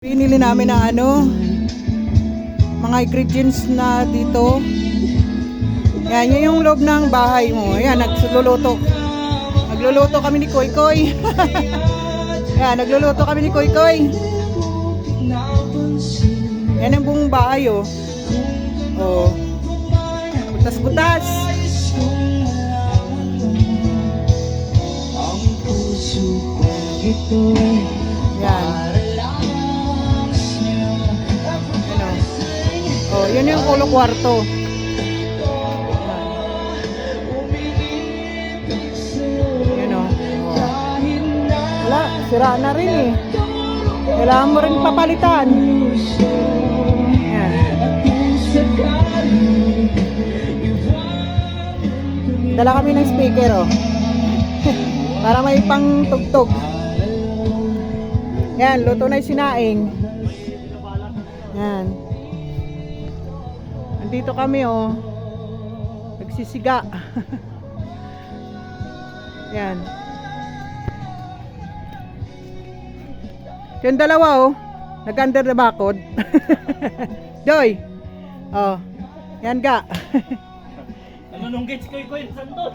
Pinili namin na mga ingredients na dito. Yan, yun yung loob ng bahay mo. Ayan, nagluluto. Nagluluto kami ni Koy Koy. Ayan, nagluluto kami ni Koy Koy. Yan ang buong bahay, oh. Oh. Butas-butas. Yan. Oh, yun yung ulo kwarto. Yan o. Wala, sira na rin eh. Kailangan mo rin papalitan. Yan. Dala kami ng speaker, oh. Para may pang tugtog. Yan, luto na yung sinaing. Yan. Dito kami, oh. Nagsisiga. Yan. Yung dalawa, oh. Nag-under the bakod. Doy. Oh. Yan ga. Nung gets ko yung sandol.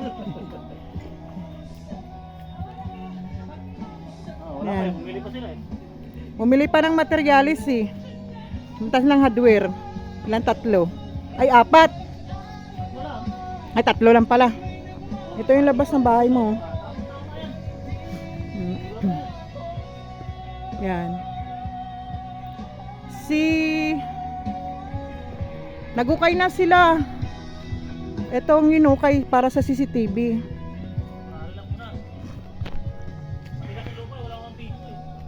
Wala pa, bumili pa sila eh. Bumili pa ng materialis eh. Muntas lang hardware. Ilang tatlo. Ay, 4. Ay, 3 lang pala. Ito yung labas ng bahay mo. Yan. Nagukay na sila. Ito ang inukay para sa CCTV.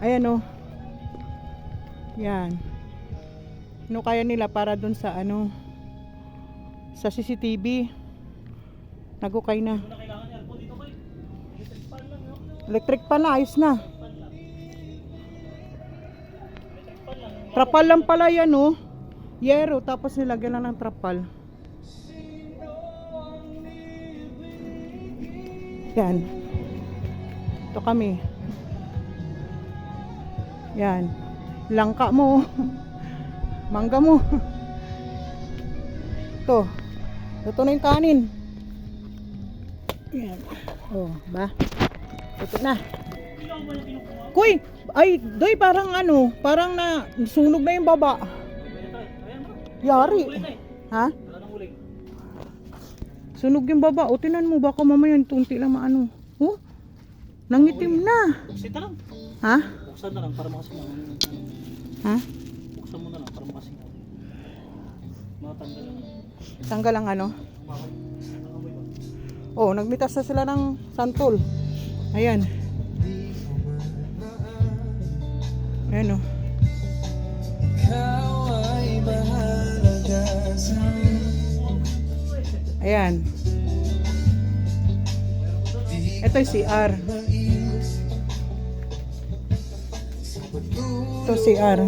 Ayan, oh. Yan. Inukayan nila para dun sa sa CCTV. Nagukay na. Electric pan na, ayos na. Trapal lang pala yan, oh. Yero, tapos nilagyan lang ng trapal. Yan. Ito kami. Yan. Langka mo. Mangga mo. Ito. Ito na yung kanin. Yan. Oh, ba? Ito na. Kuy! Ay, doy, parang parang na sunog na yung baba. Yari. Ha? Sunog yung baba. O, tinan mo, baka mamaya yung tunti lang maano. Oh, nangitim na. Buksan na lang. Ha? Buksan na lang para makasingaw. Ha? Buksan mo na lang para makasingaw. Matanggal lang. Tanggal ang Oh, nagmitas na sila ng santol. Ayan. Ayan, oh. Ayan. Ito yung CR. Ito CR.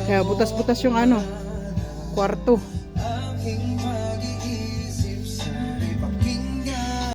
Kaya butas-butas yung kwarto.